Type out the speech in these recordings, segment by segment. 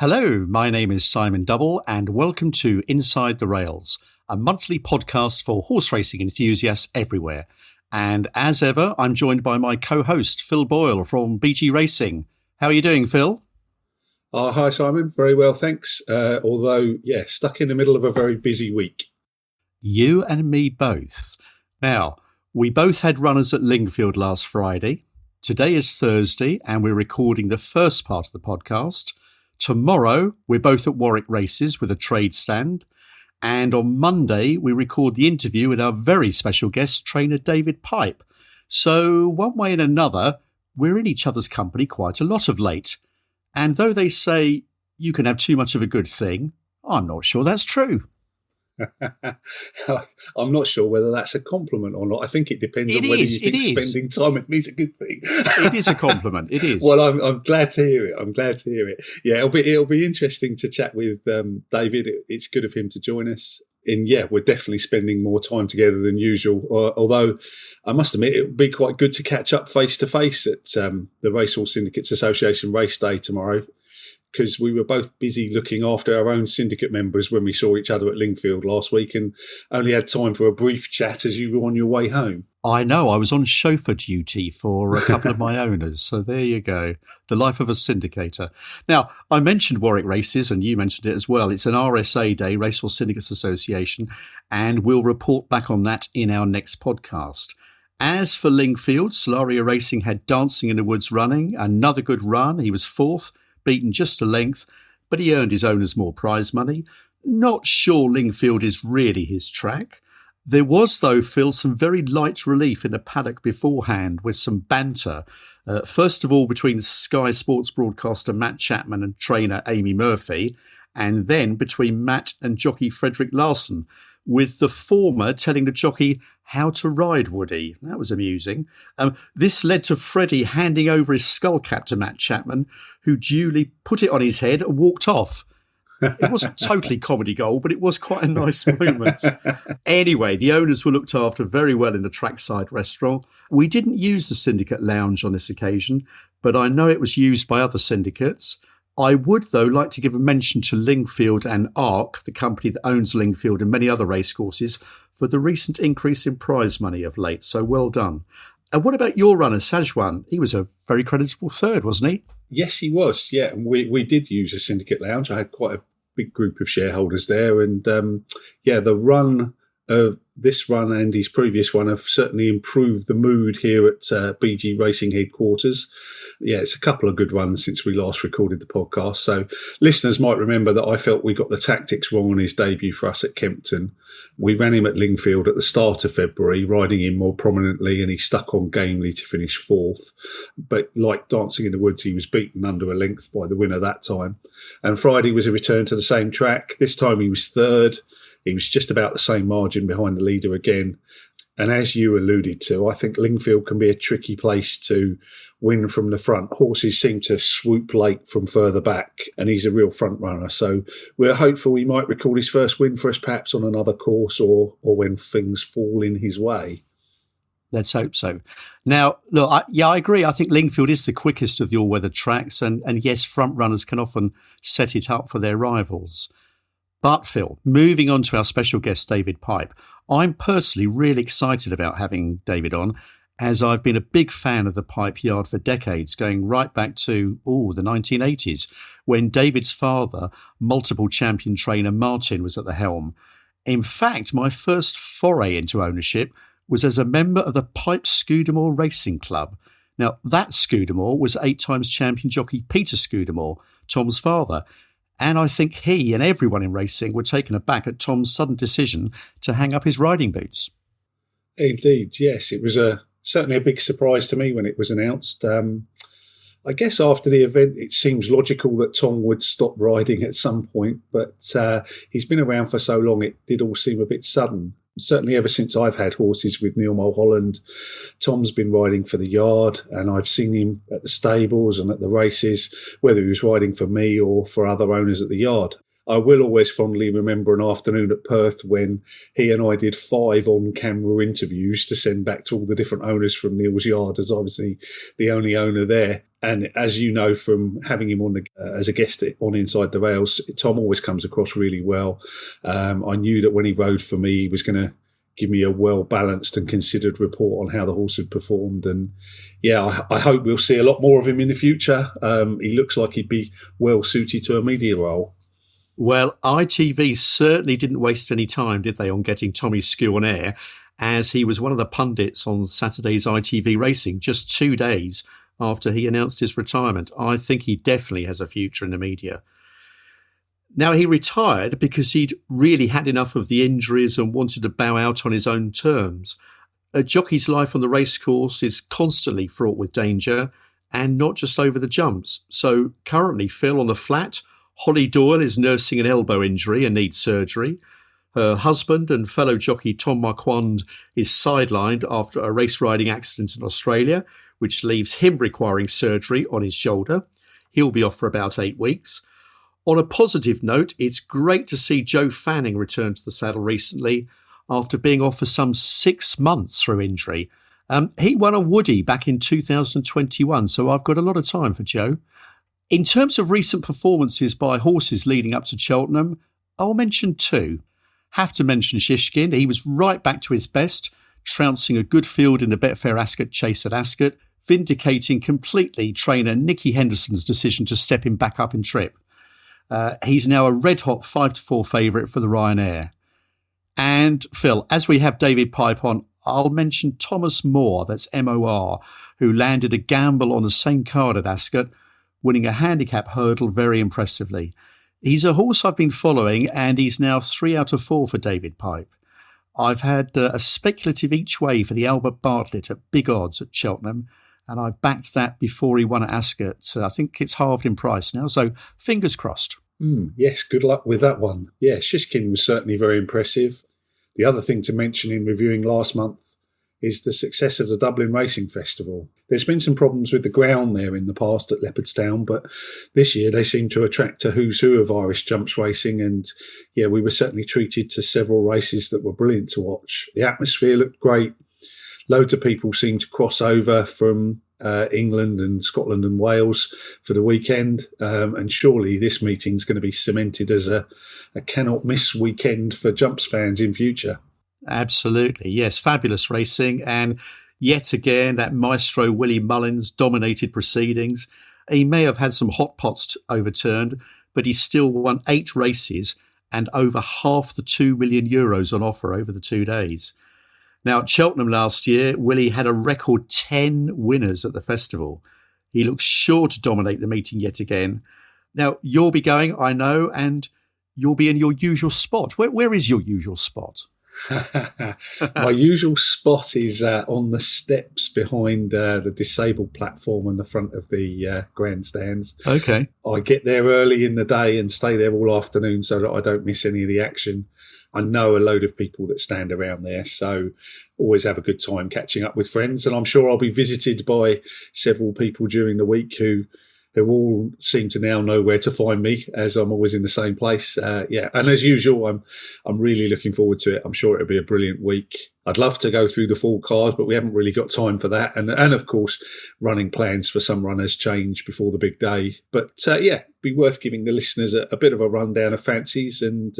Hello, my name is Simon Double, and welcome to Inside the Rails, a monthly podcast for horse racing enthusiasts everywhere. And as ever, I'm joined by my co-host, Phil Boyle from BG Racing. How are you doing, Phil? Hi, Simon. Very well, thanks. Although, stuck in the middle of a very busy week. You and me both. Now, we both had runners at Lingfield last Friday. Today is Thursday, and we're recording the first part of the podcast. Tomorrow, we're both at Warwick Races with a trade stand. And on Monday, we record the interview with our very special guest, trainer David Pipe. So one way and another, we're in each other's company quite a lot of late. And though they say you can have too much of a good thing, I'm not sure that's true. I'm not sure whether that's a compliment or not. I think it depends on whether you think spending time with me is a good thing. It is a compliment. It is. Well, I'm glad to hear it. Yeah, it'll be interesting to chat with David. It's good of him to join us. And we're definitely spending more time together than usual. Although I must admit, it would be quite good to catch up face to face at the Racehorse Syndicates Association race day tomorrow, because we were both busy looking after our own syndicate members when we saw each other at Lingfield last week and only had time for a brief chat as you were on your way home. I know, I was on chauffeur duty for a couple of my owners, so there you go. The life of a syndicator. Now, I mentioned Warwick Races, and you mentioned it as well. It's an RSA day, Racehorse Syndicates Association, and we'll report back on that in our next podcast. As for Lingfield, Solaria Racing had Dancing in the Woods running, another good run. He was fourth, beaten just a length, but he earned his owners more prize money. Not sure Lingfield is really his track. There was, though, Phil, some very light relief in the paddock beforehand with some banter. First of all, between Sky Sports broadcaster Matt Chapman and trainer Amy Murphy, and then between Matt and jockey Frederick Larson, with the former telling the jockey how to ride Woody. That was amusing. This led to Freddie handing over his skull cap to Matt Chapman, who duly put it on his head and walked off. It wasn't totally comedy gold, but it was quite a nice moment. Anyway, the owners were looked after very well in the trackside restaurant. We didn't use the syndicate lounge on this occasion, but I know it was used by other syndicates. I would, though, like to give a mention to Lingfield and ARC, the company that owns Lingfield and many other racecourses, for the recent increase in prize money of late. So well done. And what about your runner, Sajwan? He was a very creditable third, wasn't he? Yes, he was. Yeah, and we did use a syndicate lounge. I had quite a big group of shareholders there. And the run of this run and his previous one have certainly improved the mood here at BG Racing headquarters. Yeah, it's a couple of good runs since we last recorded the podcast. So listeners might remember that I felt we got the tactics wrong on his debut for us at Kempton. We ran him at Lingfield at the start of February, riding him more prominently, and he stuck on gamely to finish fourth. But like Dancing in the Woods, he was beaten under a length by the winner that time. And Friday was a return to the same track. This time he was third. He was just about the same margin behind the leader again. And as you alluded to, I think Lingfield can be a tricky place to win from the front. Horses seem to swoop late from further back, and he's a real front runner. So we're hopeful he might record his first win for us, perhaps on another course or when things fall in his way. Let's hope so. Now, look, I agree. I think Lingfield is the quickest of the all-weather tracks, and yes, front runners can often set it up for their rivals. But Phil, moving on to our special guest, David Pipe, I'm personally really excited about having David on, as I've been a big fan of the Pipe Yard for decades, going right back to, the 1980s, when David's father, multiple champion trainer Martin, was at the helm. In fact, my first foray into ownership was as a member of the Pipe Scudamore Racing Club. Now, that Scudamore was 8 times champion jockey Peter Scudamore, Tom's father. And I think he and everyone in racing were taken aback at Tom's sudden decision to hang up his riding boots. Indeed, yes. It was certainly a big surprise to me when it was announced. I guess after the event, it seems logical that Tom would stop riding at some point, but he's been around for so long, it did all seem a bit sudden. Certainly ever since I've had horses with Neil Mulholland, Tom's been riding for the yard, and I've seen him at the stables and at the races, whether he was riding for me or for other owners at the yard. I will always fondly remember an afternoon at Perth when he and I did 5 on-camera interviews to send back to all the different owners from Neil's Yard, as obviously the only owner there. And as you know from having him on as a guest on Inside the Rails, Tom always comes across really well. I knew that when he rode for me, he was going to give me a well-balanced and considered report on how the horse had performed. And yeah, I hope we'll see a lot more of him in the future. He looks like he'd be well suited to a media role. Well, ITV certainly didn't waste any time, did they, on getting Tommy Skew on air, as he was one of the pundits on Saturday's ITV Racing just 2 days after he announced his retirement. I think he definitely has a future in the media. Now, he retired because he'd really had enough of the injuries and wanted to bow out on his own terms. A jockey's life on the racecourse is constantly fraught with danger, and not just over the jumps. So currently, Phil, on the flat, Holly Doyle is nursing an elbow injury and needs surgery. Her husband and fellow jockey Tom Marquand is sidelined after a race riding accident in Australia, which leaves him requiring surgery on his shoulder. He'll be off for about 8 weeks. On a positive note, it's great to see Joe Fanning return to the saddle recently after being off for some 6 months through injury. He won a Woody back in 2021, so I've got a lot of time for Joe. In terms of recent performances by horses leading up to Cheltenham, I'll mention 2. Have to mention Shishkin. He was right back to his best, trouncing a good field in the Betfair Ascot Chase at Ascot, vindicating completely trainer Nicky Henderson's decision to step him back up in trip. He's now a red-hot 5-4 favourite for the Ryanair. And, Phil, as we have David Pipe on, I'll mention Thomas Moore, that's M-O-R, who landed a gamble on the same card at Ascot, winning a handicap hurdle very impressively. He's a horse I've been following, and he's now 3 out of 4 for David Pipe. I've had a speculative each way for the Albert Bartlett at big odds at Cheltenham, and I backed that before he won at Ascot. I think it's halved in price now, so fingers crossed. Yes, good luck with that one. Yeah, Shishkin was certainly very impressive. The other thing to mention in reviewing last month is the success of the Dublin Racing Festival. There's been some problems with the ground there in the past at Leopardstown, but this year they seem to attract a who's who of Irish jumps racing, and yeah, we were certainly treated to several races that were brilliant to watch. The atmosphere looked great. Loads of people seem to cross over from England and Scotland and Wales for the weekend, and surely this meeting's going to be cemented as a cannot miss weekend for jumps fans in future. Absolutely, yes, fabulous racing, and yet again that maestro Willie Mullins dominated proceedings. He may have had some hot pots overturned, but he still won 8 races and over half the €2 million on offer over the 2 days. Now, at Cheltenham last year, Willie had a record 10 winners at the festival. He looks sure to dominate the meeting yet again. Now, you'll be going, I know, and you'll be in your usual spot. Where is your usual spot? My usual spot is on the steps behind the disabled platform in the front of the grandstands. Okay. I get there early in the day and stay there all afternoon so that I don't miss any of the action. I know a load of people that stand around there, so always have a good time catching up with friends. And I'm sure I'll be visited by several people during the week who all seem to now know where to find me, as I'm always in the same place. And as usual, I'm really looking forward to it. I'm sure it'll be a brilliant week. I'd love to go through the full card, but we haven't really got time for that. And of course, running plans for some runners change before the big day. But be worth giving the listeners a bit of a rundown of fancies. And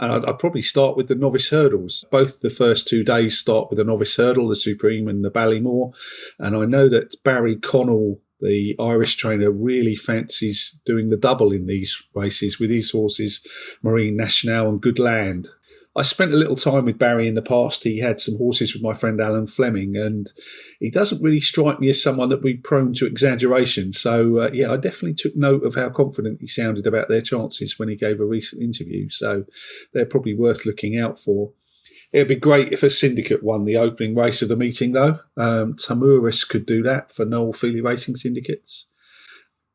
I'd probably start with the novice hurdles. Both the first 2 days start with the novice hurdle, the Supreme and the Ballymore. And I know that Barry Connell, the Irish trainer, really fancies doing the double in these races with his horses, Marine National and Good Land. I spent a little time with Barry in the past. He had some horses with my friend Alan Fleming, and he doesn't really strike me as someone that would be prone to exaggeration. So, I definitely took note of how confident he sounded about their chances when he gave a recent interview. So they're probably worth looking out for. It'd be great if a syndicate won the opening race of the meeting, though. Tamuris could do that for Noel Feely Racing Syndicates.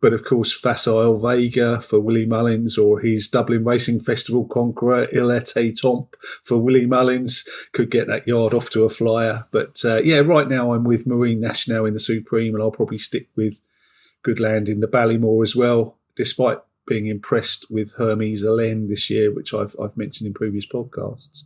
But, of course, Facile Vega for Willie Mullins, or his Dublin Racing Festival conqueror, Il Était Tomp for Willie Mullins, could get that yard off to a flyer. But, right now I'm with Marine National in the Supreme, and I'll probably stick with Good Land in the Ballymore as well, despite being impressed with Hermes Alen this year, which I've mentioned in previous podcasts.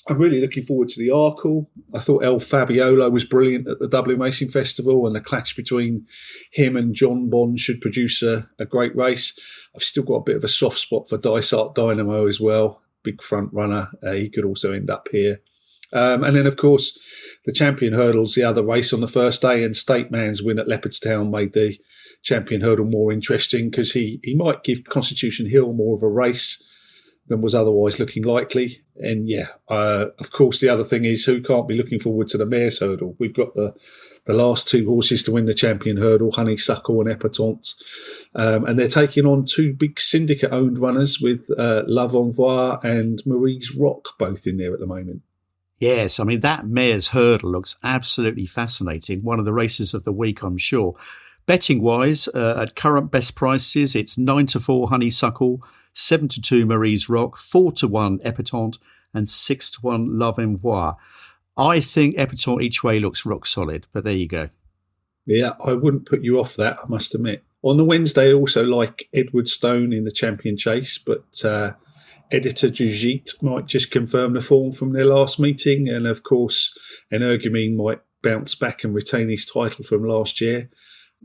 I'm really looking forward to the Arkle. I thought El Fabiolo was brilliant at the Dublin Racing Festival, and the clash between him and John Bond should produce a great race. I've still got a bit of a soft spot for Dysart Dynamo as well. Big front runner. He could also end up here. And then, of course, the Champion Hurdle's the other race on the first day, and State Man's win at Leopardstown made the Champion Hurdle more interesting because he might give Constitution Hill more of a race than was otherwise looking likely. And of course, the other thing is who can't be looking forward to the Mares Hurdle? We've got the last two horses to win the Champion Hurdle, Honeysuckle and Epatante. And they're taking on two big syndicate-owned runners with Love Envoi and Marie's Rock both in there at the moment. Yes, I mean, that Mares Hurdle looks absolutely fascinating. One of the races of the week, I'm sure. Betting-wise, at current best prices, it's 9-4 Honeysuckle, 7-2 Marie's Rock, 4-1 Epatante, and 6-1 Love Envoi. I think Epatante each way looks rock solid, but there you go. Yeah, I wouldn't put you off that, I must admit. On the Wednesday, I also like Edward Stone in the Champion Chase, but Editor Jujit might just confirm the form from their last meeting, and of course, Energumene might bounce back and retain his title from last year.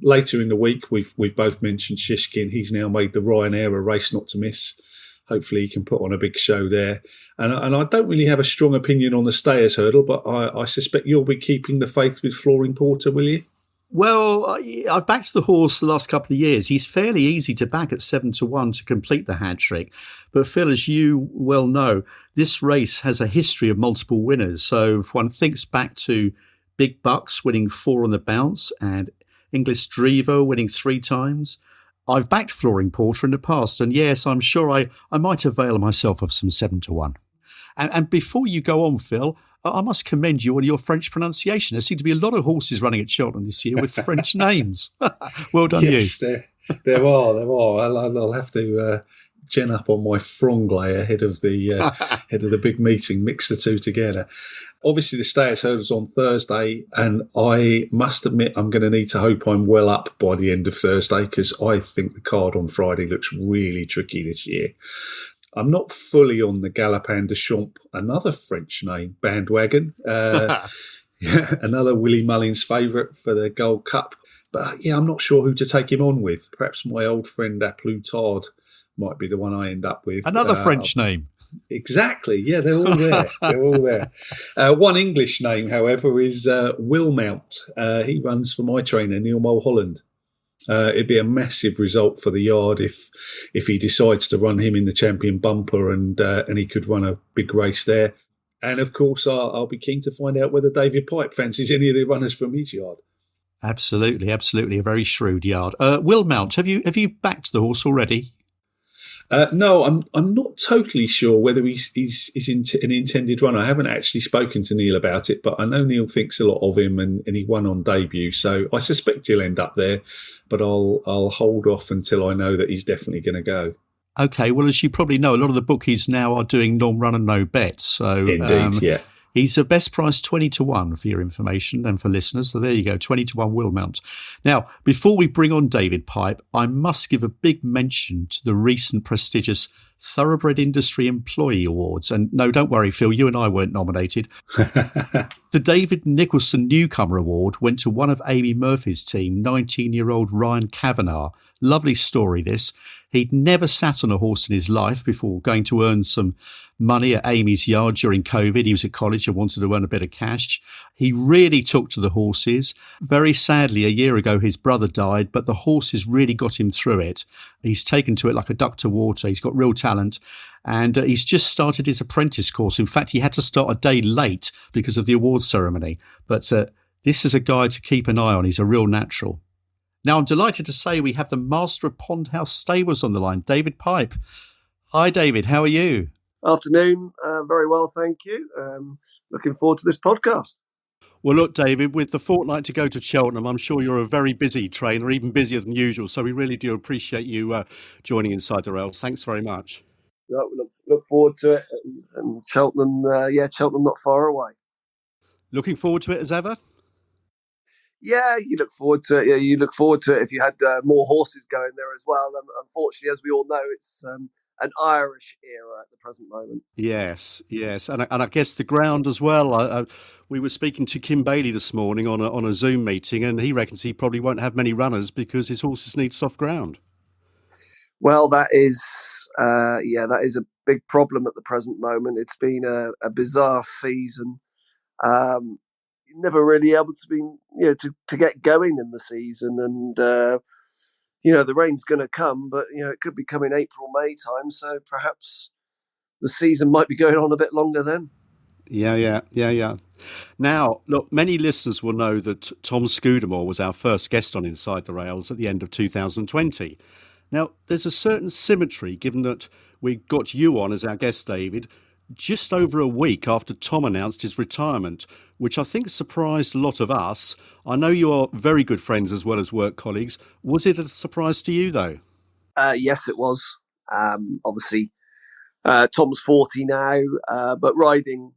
Later in the week, we've both mentioned Shishkin. He's now made the Ryanair a race not to miss. Hopefully he can put on a big show there. And I don't really have a strong opinion on the Stayers Hurdle, but I suspect you'll be keeping the faith with Flooring Porter, will you? Well, I've backed the horse the last couple of years. He's fairly easy to back at 7-1 to complete the hat trick. But Phil, as you well know, this race has a history of multiple winners. So if one thinks back to Big Bucks winning 4 on the bounce and English Drevo winning 3 times, I've backed Flooring Porter in the past. And yes, I'm sure I might avail myself of some 7-1. And before you go on, Phil, I must commend you on your French pronunciation. There seem to be a lot of horses running at Cheltenham this year with French names. Well done, yes, you. There are. I'll have to gen up on my franglais ahead of the big meeting, mix the two together. Obviously, the Stayers Hurdle's on Thursday, and I must admit I'm going to need to hope I'm well up by the end of Thursday because I think the card on Friday looks really tricky this year. I'm not fully on the Galopin de Champs, another French name, bandwagon. Another Willie Mullins favourite for the Gold Cup. But I'm not sure who to take him on with. Perhaps my old friend A Plutard might be the one I end up with. Another French name. Exactly. Yeah, they're all there. They're all there. One English name, however, is Will Mount. He runs for my trainer, Neil Mulholland. It'd be a massive result for the yard if he decides to run him in the Champion Bumper and he could run a big race there. And of course, I'll be keen to find out whether David Pipe fancies any of the runners from his yard. Absolutely, a very shrewd yard. Will Mount, have you backed the horse already? No, I'm not totally sure whether he's an intended runner. I haven't actually spoken to Neil about it, but I know Neil thinks a lot of him, and he won on debut, so I suspect he'll end up there. But I'll hold off until I know that he's definitely going to go. Okay, well, as you probably know, a lot of the bookies now are doing non-run and no bets. So indeed, yeah. He's a best price 20-1 for your information and for listeners. So there you go, 20-1 Will Mount. Now, before we bring on David Pipe, I must give a big mention to the recent prestigious Thoroughbred Industry Employee Awards. And no, don't worry, Phil, you and I weren't nominated. The David Nicholson Newcomer Award went to one of Amy Murphy's team, 19-year-old Ryan Kavanagh. Lovely story, this. He'd never sat on a horse in his life before going to earn some money at Amy's yard during COVID. He was at college and wanted to earn a bit of cash. He really took to the horses. Very sadly, a year ago, his brother died, but the horses really got him through it. He's taken to it like a duck to water. He's got real talent. And he's just started his apprentice course. In fact, he had to start a day late because of the awards ceremony. But this is a guy to keep an eye on. He's a real natural. Now, I'm delighted to say we have the master of Pond House Stables on the line, David Pipe. Hi, David. How are you? Afternoon. Very well, thank you. Looking forward to this podcast. Well, look, David, with the fortnight to go to Cheltenham, I'm sure you're a very busy trainer, even busier than usual. So we really do appreciate you joining Inside the Rails. Thanks very much. Look forward to it. And Cheltenham, Cheltenham not far away. Looking forward to it as ever? Yeah, you look forward to it. Yeah, you look forward to it if you had more horses going there as well. And unfortunately, as we all know, it's an Irish era at the present moment. Yes, yes, and I guess the ground as well. We were speaking to Kim Bailey this morning on a Zoom meeting, and he reckons he probably won't have many runners because his horses need soft ground. Well, that is that is a big problem at the present moment. It's been a bizarre season. Never really able to be to get going in the season, and the rain's going to come, but it could be coming April, May time. So perhaps the season might be going on a bit longer then. Yeah. Now, look, many listeners will know that Tom Scudamore was our first guest on Inside the Rails at the end of 2020. Now, there's a certain symmetry given that we got you on as our guest, David, just over a week after Tom announced his retirement, which I think surprised a lot of us. I know you are very good friends as well as work colleagues. Was it a surprise to you, though? Yes, it was. Obviously, Tom's 40 now, but riding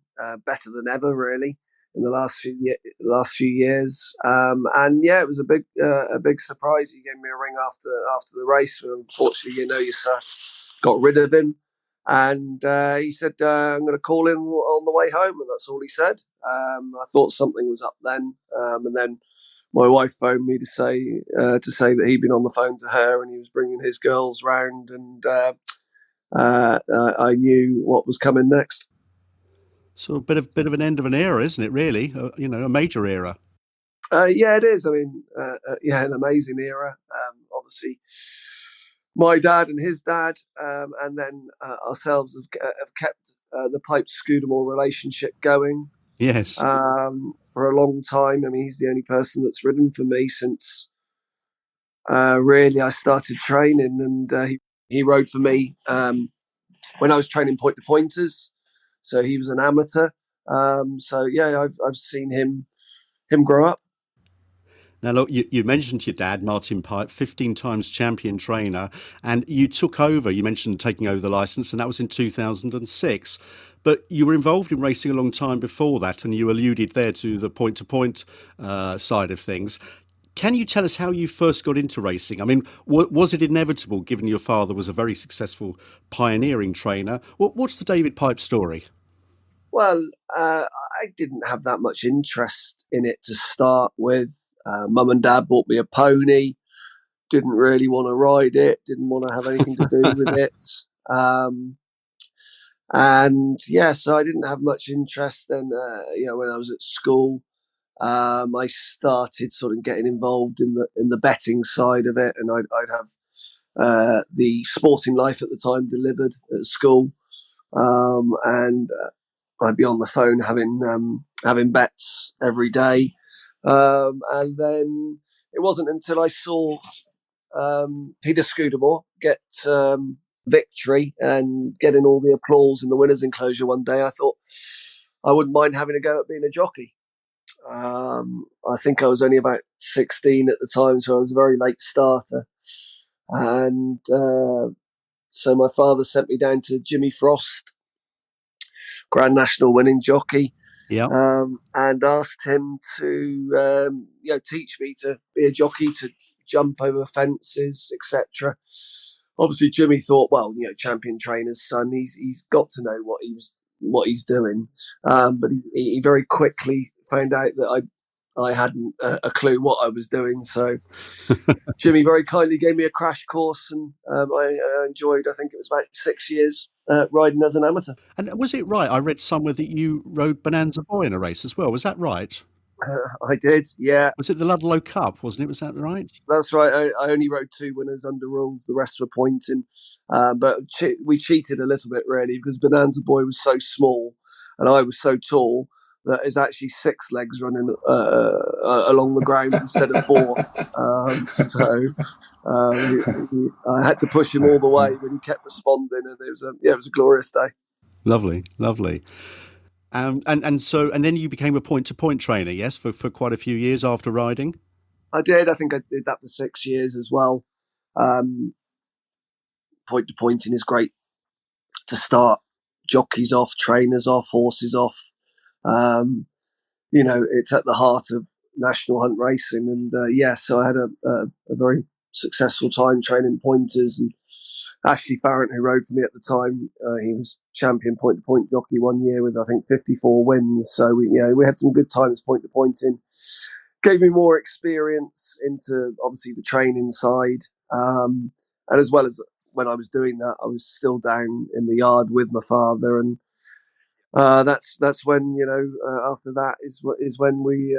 better than ever, really, in the last few years. And yeah, it was a big surprise. He gave me a ring after the race. Unfortunately, yourself got rid of him, and he said, "I'm going to call in on the way home," and that's all he said. I thought something was up then, and then my wife phoned me to say that he'd been on the phone to her and he was bringing his girls round, and I knew what was coming next. So a bit of an end of an era, isn't it? Really, a major era. Yeah, it is. I mean, an amazing era. Obviously, my dad and his dad, and then ourselves have kept the Pipe Scudamore relationship going Yes. for a long time. I mean, he's the only person that's ridden for me since really I started training, and he rode for me when I was training point to pointers. So he was an amateur. So yeah, I've seen him grow up. Now, look, you mentioned your dad, Martin Pipe, 15 times champion trainer, and you took over. You mentioned taking over the licence, and that was in 2006. But you were involved in racing a long time before that, and you alluded there to the point-to-point side of things. Can you tell us how you first got into racing? I mean, was it inevitable, given your father was a very successful pioneering trainer? What's the David Pipe story? Well, I didn't have that much interest in it to start with. Mum and Dad bought me a pony. Didn't really want to ride it. Didn't want to have anything to do with it. And yeah, so I didn't have much interest. Then, when I was at school, I started sort of getting involved in the betting side of it, and I'd have the Sporting Life at the time delivered at school, and I'd be on the phone having bets every day, and then it wasn't until I saw Peter Scudamore get victory and getting all the applause in the winners' enclosure one day, I thought I wouldn't mind having a go at being a jockey. I think I was only about 16 at the time, so I was a very late starter. And so my father sent me down to Jimmy Frost, Grand National winning jockey, Yeah. and asked him to teach me to be a jockey, to jump over fences, etc. Obviously, Jimmy thought, well, champion trainer's son, he's got to know what he's doing, but he very quickly found out that I hadn't a clue what I was doing. So Jimmy very kindly gave me a crash course, and I enjoyed. I think it was about 6 years riding as an amateur. And was it right? I read somewhere that you rode Bonanza Boy in a race as well. Was that right? I did, yeah. Was it the Ludlow Cup, wasn't it? Was that right? That's right. I only rode 2 winners under rules. The rest were pointing. But we cheated a little bit, really, because Bonanza Boy was so small and I was so tall that it's actually 6 legs running along the ground instead of 4. I had to push him all the way, but he kept responding, and it was a glorious day. Lovely, lovely. And then you became a point-to-point trainer, yes, for quite a few years after riding? I did. I think I did that for 6 years as well. Point-to-pointing is great to start jockeys off, trainers off, horses off. It's at the heart of national hunt racing. And so I had a very successful time training pointers. And Ashley Farrant, who rode for me at the time, he was champion point-to-point jockey one year with, I think, 54 wins. So we had some good times point-to-pointing. Gave me more experience into obviously the training side, and as well as when I was doing that, I was still down in the yard with my father, and that's when after that is when we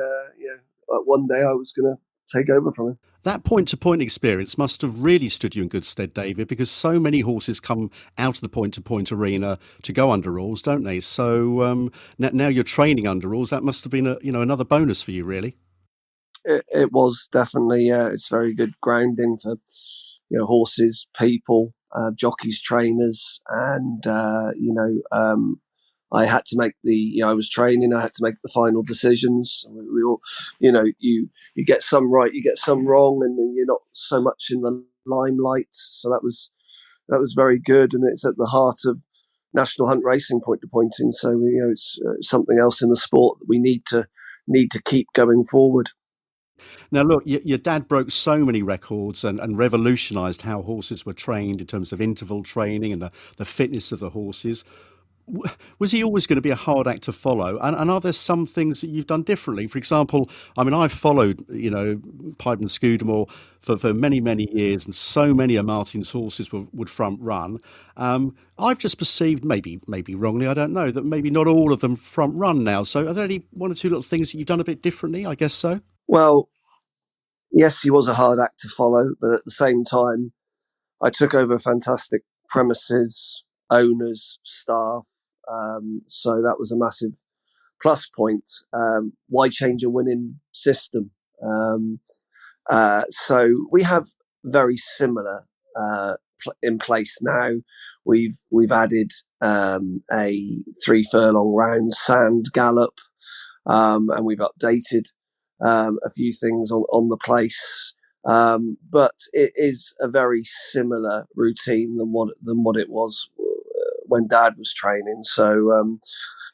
one day I was going to take over from him. That point-to-point experience must have really stood you in good stead, David, because so many horses come out of the point-to-point arena to go under rules, don't they? So now you're training under rules. That must have been another bonus for you, really. It was definitely. It's very good grounding for horses, people, jockeys, trainers, and I had to make I was training. I had to make the final decisions. We all, you get some right, you get some wrong, and you're not so much in the limelight. So that was very good, and it's at the heart of national hunt racing, point-to-pointing. So it's something else in the sport that we need to keep going forward. Now, look, your dad broke so many records and revolutionised how horses were trained in terms of interval training and the fitness of the horses. Was he always going to be a hard act to follow? And are there some things that you've done differently? For example, I mean, I've followed, Pipe and Scudamore for many, many years, and so many of Martin's horses would front run. I've just perceived, maybe wrongly, I don't know, that maybe not all of them front run now. So are there any one or two little things that you've done a bit differently? I guess so. Well, yes, he was a hard act to follow, but at the same time, I took over fantastic premises, owners, staff. So that was a massive plus point. Why change a winning system? So we have very similar in place now. We've added a 3 furlong round sand gallop, and we've updated a few things on the place. But it is a very similar routine than what it was when Dad was training. So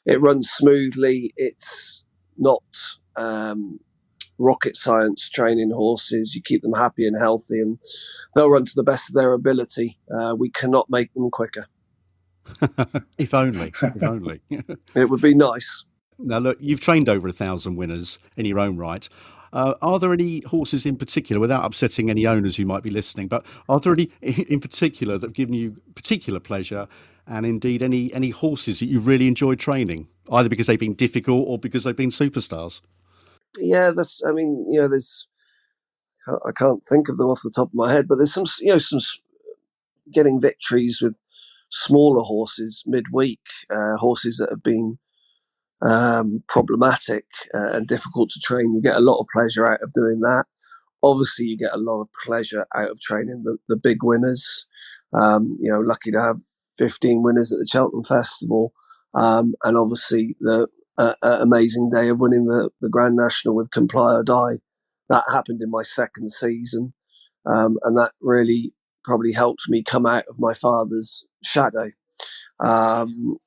it runs smoothly. It's not rocket science training horses. You keep them happy and healthy, and they'll run to the best of their ability. We cannot make them quicker. If only. If only. It would be nice. Now, look, you've trained over 1,000 winners in your own right. Are there any horses in particular, without upsetting any owners who might be listening, but are there any in particular that have given you particular pleasure, and indeed any horses that you've really enjoyed training, either because they've been difficult or because they've been superstars? Yeah, there's I can't think of them off the top of my head, but there's some getting victories with smaller horses midweek, horses that have been problematic and difficult to train. You get a lot of pleasure out of doing that. Obviously, you get a lot of pleasure out of training the big winners. Lucky to have 15 winners at the Cheltenham Festival, and obviously the amazing day of winning the Grand National with Comply or Die. That happened in my second season, and that really probably helped me come out of my father's shadow. And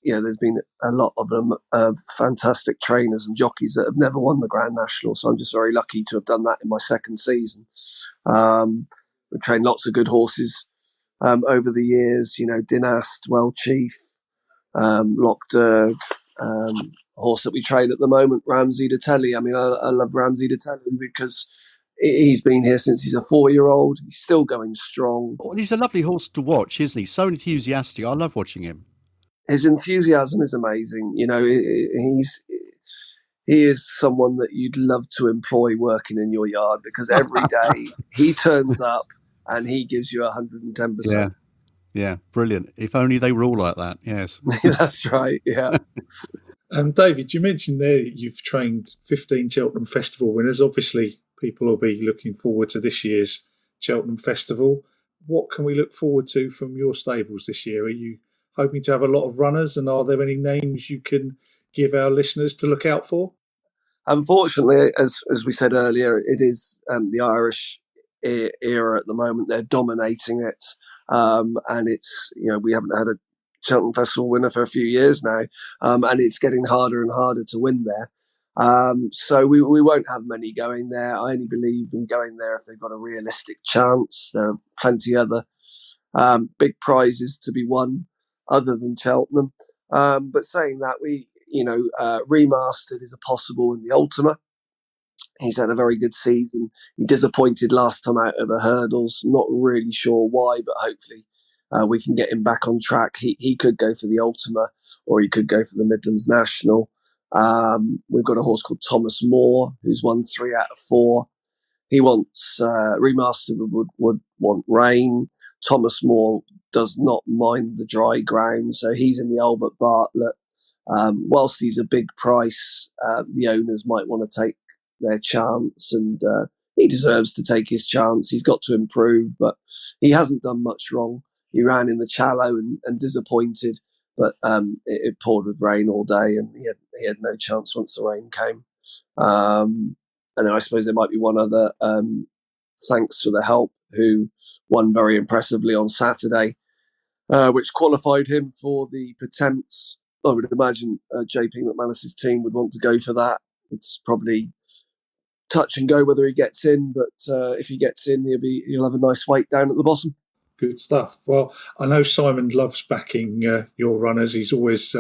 there's been a lot of them, fantastic trainers and jockeys that have never won the Grand National. So I'm just very lucky to have done that in my second season. We've trained lots of good horses over the years. Dynast, Well Chief, Lockderg, horse that we train at the moment, Ramsey de Telly. I mean, I love Ramsey de Telly because he's been here since he's a 4-year-old. He's still going strong. Well, he's a lovely horse to watch, isn't he? So enthusiastic. I love watching him. His enthusiasm is amazing. He is someone that you'd love to employ working in your yard, because every day he turns up and he gives you 110%. Yeah, brilliant. If only they were all like that. Yes. That's right. Yeah. David, you mentioned there that you've trained 15 Cheltenham Festival winners. Obviously, people will be looking forward to this year's Cheltenham Festival. What can we look forward to from your stables this year? Are you hoping to have a lot of runners, and are there any names you can give our listeners to look out for? Unfortunately, as we said earlier, it is the Irish era at the moment. They're dominating it, and it's we haven't had a Cheltenham Festival winner for a few years now, and it's getting harder and harder to win there. So we won't have many going there. I only believe in going there if they've got a realistic chance. There are plenty other big prizes to be won other than Cheltenham. But saying that, remastered is a possible in the Ultima. He's had a very good season. He disappointed last time out of the hurdles. Not really sure why, but hopefully we can get him back on track. He could go for the Ultima, or he could go for the Midlands National. We've got a horse called Thomas Moore, who's won 3 out of 4. He wants remastered would want rain. Thomas Moore does not mind the dry ground, so he's in the Albert Bartlett. Whilst he's a big price, the owners might want to take their chance, and he deserves to take his chance. He's got to improve, but he hasn't done much wrong. He ran in the Challow and disappointed, but it poured with rain all day, and he had no chance once the rain came. And then I suppose there might be one other, thanks for the help, who won very impressively on Saturday, which qualified him for the Potemps. I would imagine JP McManus's team would want to go for that. It's probably touch and go whether he gets in, but if he gets in, he'll have a nice weight down at the bottom. Good stuff. Well, I know Simon loves backing your runners. He's always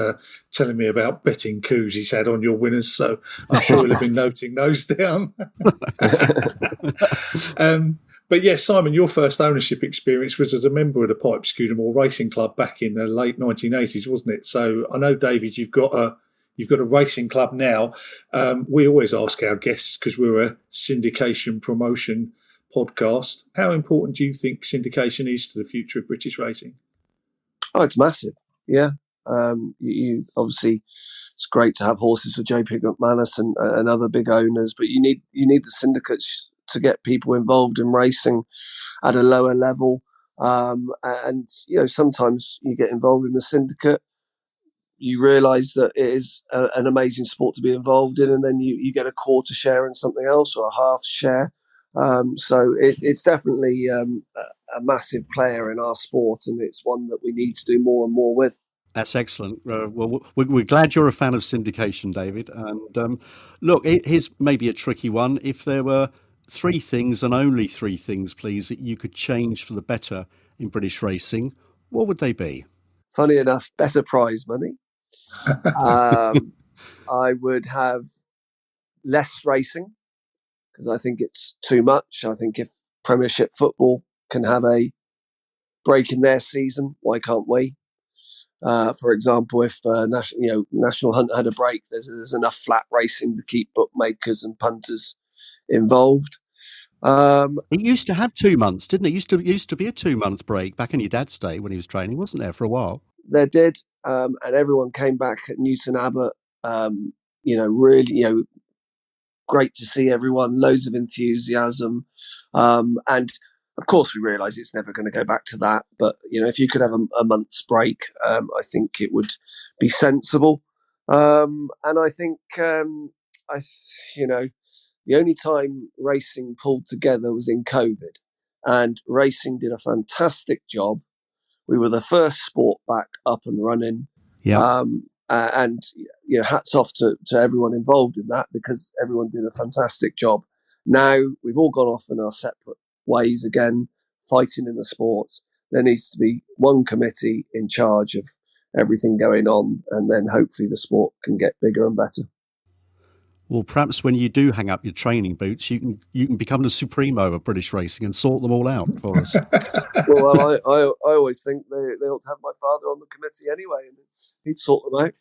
telling me about betting coups he's had on your winners, so I'm sure he'll have been noting those down. But yeah, Simon, your first ownership experience was as a member of the Pipe Scudamore Racing Club back in the late 1980s, wasn't it? So I know, David, you've got a racing club now. We always ask our guests, because we're a syndication promotion podcast, how important do you think syndication is to the future of British racing? Oh, it's massive. Yeah. You obviously, it's great to have horses for JP McManus and other big owners, but you need the syndicates to get people involved in racing at a lower level. And sometimes you get involved in the syndicate, you realise that it is an amazing sport to be involved in, and then you get a quarter share in something else, or a half share. So it's definitely a massive player in our sport, and it's one that we need to do more and more with. That's excellent. Well, we're glad you're a fan of syndication, David. And look, here's maybe a tricky one. If there were 3 things, and only 3 things, please, that you could change for the better in British racing, what would they be? Funny enough, better prize money. I would have less racing, because I think it's too much. I think if Premiership football can have a break in their season, why can't we? For example, if National Hunt had a break, there's enough flat racing to keep bookmakers and punters involved. It used to have 2 months, didn't it? It used to be a 2-month break back in your dad's day when he was training, wasn't there, for a while? There did, and everyone came back at Newton Abbott. Really, great to see everyone, loads of enthusiasm. And of course, we realise it's never going to go back to that. But, if you could have a month's break, I think it would be sensible. And I think, the only time racing pulled together was in COVID. And racing did a fantastic job. We were the first sport back up and running. Yeah. And hats off to everyone involved in that, because everyone did a fantastic job. Now we've all gone off in our separate ways again, fighting in the sports. There needs to be one committee in charge of everything going on, and then hopefully the sport can get bigger and better. Well, perhaps when you do hang up your training boots, you can become the supremo of British racing and sort them all out for us. Well, I always think they ought to have my father on the committee anyway, and he'd sort them out.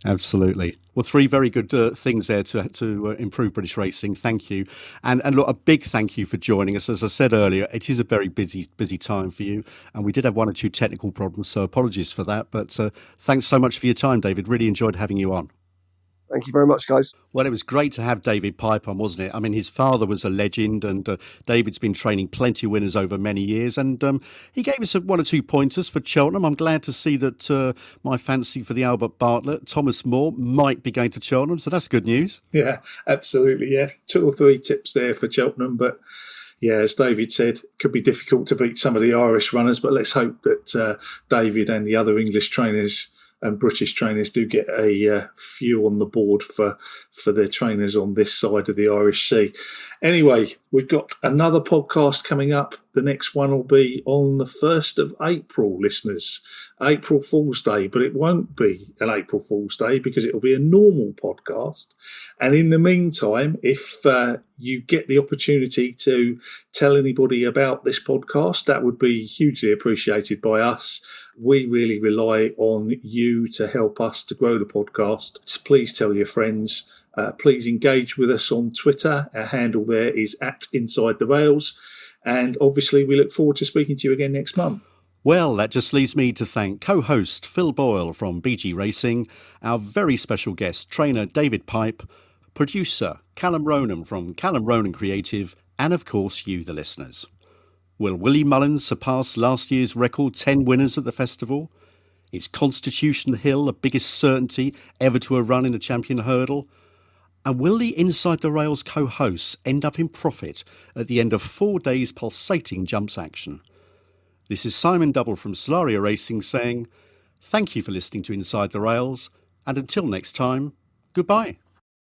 Absolutely. Well, 3 very good things there to improve British racing. Thank you. And look, a big thank you for joining us. As I said earlier, it is a very busy time for you. And we did have 1 or 2 technical problems, so apologies for that. But thanks so much for your time, David. Really enjoyed having you on. Thank you very much, guys. Well, it was great to have David Pipe on, wasn't it? I mean, his father was a legend, and David's been training plenty of winners over many years. And he gave us 1 or 2 pointers for Cheltenham. I'm glad to see that my fancy for the Albert Bartlett, Thomas Moore, might be going to Cheltenham. So that's good news. Yeah, absolutely. Yeah, 2 or 3 tips there for Cheltenham. But yeah, as David said, it could be difficult to beat some of the Irish runners. But let's hope that David and the other English trainers and British trainers do get a few on the board for their trainers on this side of the Irish Sea. Anyway, we've got another podcast coming up. The next one will be on the 1st of April, listeners. April Fool's Day, but it won't be an April Fool's Day because it'll be a normal podcast. And in the meantime, if you get the opportunity to tell anybody about this podcast, that would be hugely appreciated by us. We really rely on you to help us to grow the podcast. So please tell your friends. Please engage with us on Twitter. Our handle there is @InsideTheRails. And obviously, we look forward to speaking to you again next month. Well, that just leaves me to thank co-host Phil Boyle from BG Racing, our very special guest, trainer David Pipe, producer Callum Ronan from Callum Ronan Creative, and of course you, the listeners. Will Willie Mullins surpass last year's record 10 winners at the festival? Is Constitution Hill the biggest certainty ever to have run in the Champion Hurdle? And will the Inside the Rails co-hosts end up in profit at the end of 4 days pulsating jumps action? This is Simon Double from Solaria Racing saying, thank you for listening to Inside the Rails, and until next time, goodbye.